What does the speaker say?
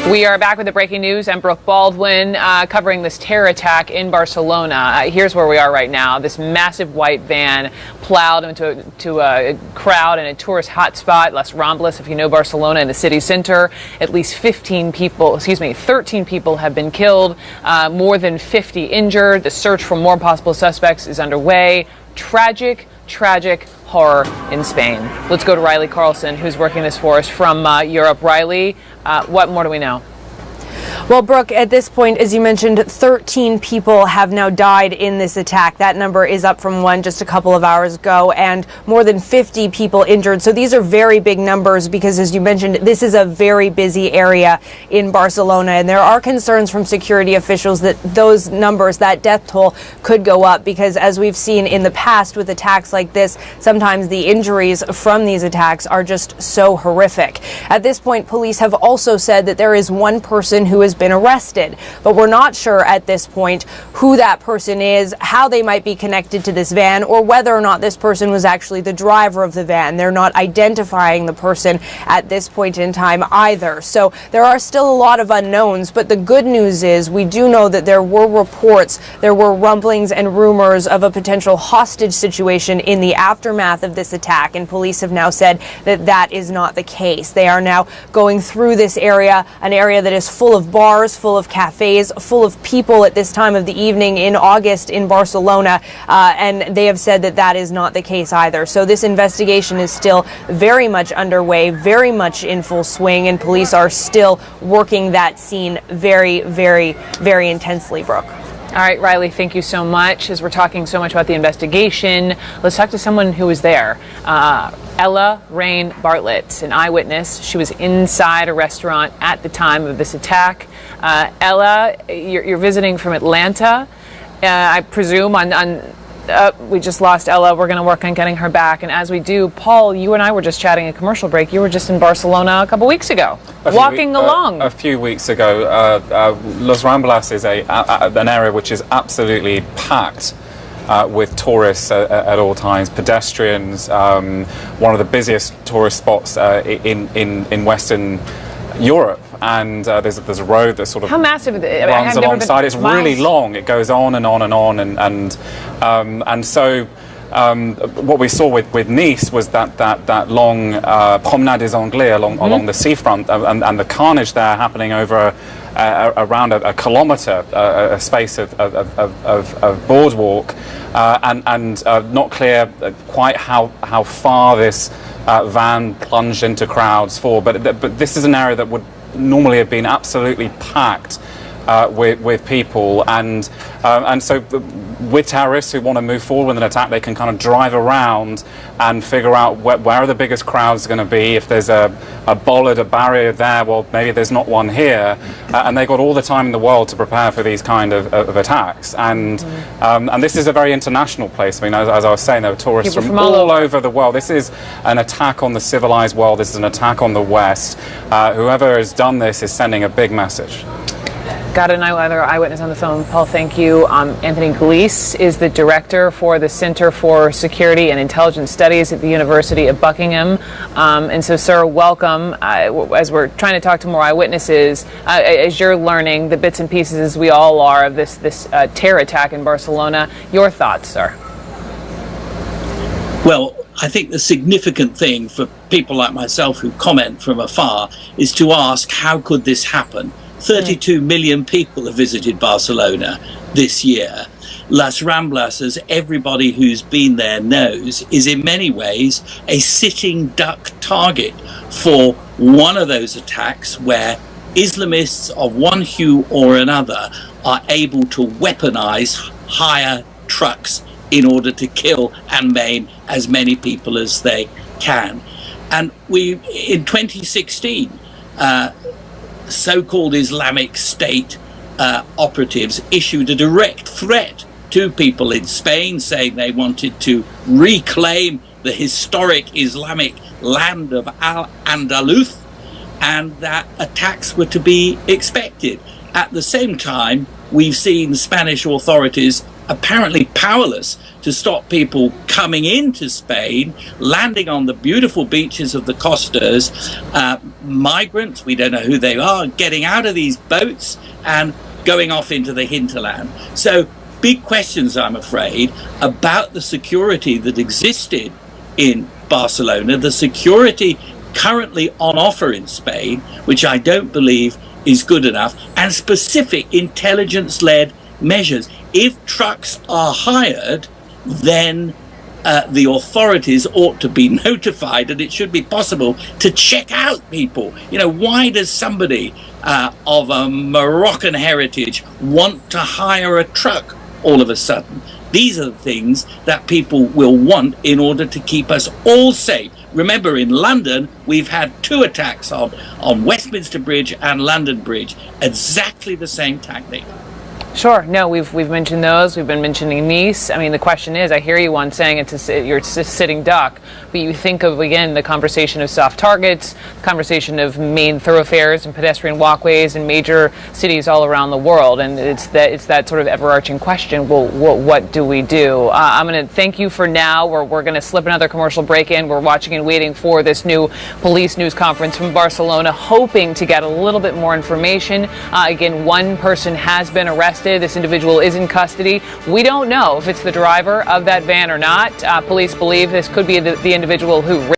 We are back with the breaking news. I'm Brooke Baldwin covering this terror attack in Barcelona. Here's where we are right now. This massive white van plowed into a crowd in a tourist hotspot, Las Ramblas, if you know Barcelona, in the city center. At least 13 people have been killed, more than 50 injured. The search for more possible suspects is underway. Tragic horror in Spain. Let's go to Riley Carlson, who's working this for us from Europe. Riley, what more do we know? Well, Brooke, at this point, as you mentioned, 13 people have now died in this attack. That number is up from one just a couple of hours ago, and more than 50 people injured. So these are very big numbers because, as you mentioned, this is a very busy area in Barcelona, and there are concerns from security officials that those numbers, that death toll, could go up because, as we've seen in the past with attacks like this, sometimes the injuries from these attacks are just so horrific. At this point, police have also said that there is one person who has been arrested, but we're not sure at this point who that person is, how they might be connected to this van, or whether or not this person was actually the driver of the van. They're not identifying the person at this point in time either. So there are still a lot of unknowns, but the good news is we do know that there were reports, there were rumblings and rumors of a potential hostage situation in the aftermath of this attack, and police have now said that that is not the case. They are now going through this area, an area that is full of bars, full of cafes, full of people at this time of the evening in August in Barcelona, and they have said that that is not the case either. So this investigation is still very much underway, very much in full swing, and police are still working that scene very, very, very intensely, Brooke. All right, Riley, thank you so much. As we're talking so much about the investigation, let's talk to someone who was there. Ella Rain Bartlett, an eyewitness. She was inside a restaurant at the time of this attack. Ella, you're visiting from Atlanta, I presume. We just lost Ella. We're going to work on getting her back. And as we do, Paul, you and I were just chatting a commercial break. You were just in Barcelona a couple weeks ago, walking along. A few weeks ago. Las Ramblas is an area which is absolutely packed with tourists at all times, pedestrians, one of the busiest tourist spots in Western Europe, and there's a road that sort of runs alongside. It's really long. It goes on and on and on, and so what we saw with Nice was that long Promenade des Anglais along the seafront, and the carnage there happening over around a kilometre, a space of boardwalk, and not clear quite how far this van plunged into crowds for, but this is an area that would normally have been absolutely packed with people, and so with terrorists who want to move forward with an attack, they can kind of drive around and figure out where are the biggest crowds going to be. If there's a bollard, a barrier there, well, maybe there's not one here, and they've got all the time in the world to prepare for these kind of attacks. And this is a very international place. I mean, as I was saying, there are tourists from all over the world. This is an attack on the civilized world. This is an attack on the West. Whoever has done this is sending a big message. Got another eyewitness on the phone. Paul, thank you. Anthony Glees is the director for the Center for Security and Intelligence Studies at the University of Buckingham. And so, sir, welcome. As we're trying to talk to more eyewitnesses, as you're learning the bits and pieces, as we all are, of this terror attack in Barcelona, your thoughts, sir? Well, I think the significant thing for people like myself who comment from afar is to ask, how could this happen? 32 million people have visited Barcelona this year. Las Ramblas, as everybody who's been there knows, is in many ways a sitting duck target for one of those attacks where Islamists of one hue or another are able to weaponize, hire trucks in order to kill and maim as many people as they can. And in 2016, so-called Islamic State operatives issued a direct threat to people in Spain, saying they wanted to reclaim the historic Islamic land of Al-Andalus, and that attacks were to be expected. At the same time, we've seen Spanish authorities apparently powerless to stop people coming into Spain, landing on the beautiful beaches of the Costas, migrants, we don't know who they are, getting out of these boats and going off into the hinterland. So big questions, I'm afraid, about the security that existed in Barcelona, the security currently on offer in Spain, which I don't believe is good enough, and specific intelligence-led measures. If trucks are hired, then the authorities ought to be notified, and it should be possible to check out people. You know, why does somebody of a Moroccan heritage want to hire a truck all of a sudden? These are the things that people will want in order to keep us all safe. Remember, in London, we've had 2 attacks on Westminster Bridge and London Bridge. Exactly the same tactic. Sure. No, we've mentioned those. We've been mentioning Nice. I mean, the question is, I hear you on saying you're a sitting duck, but you think of, again, the conversation of soft targets, the conversation of main thoroughfares and pedestrian walkways in major cities all around the world, and it's that sort of overarching question. Well, what do we do? I'm going to thank you for now. We're going to slip another commercial break in. We're watching and waiting for this new police news conference from Barcelona, hoping to get a little bit more information. Again, one person has been arrested. This individual is in custody. We don't know if it's the driver of that van or not. Police believe this could be the individual who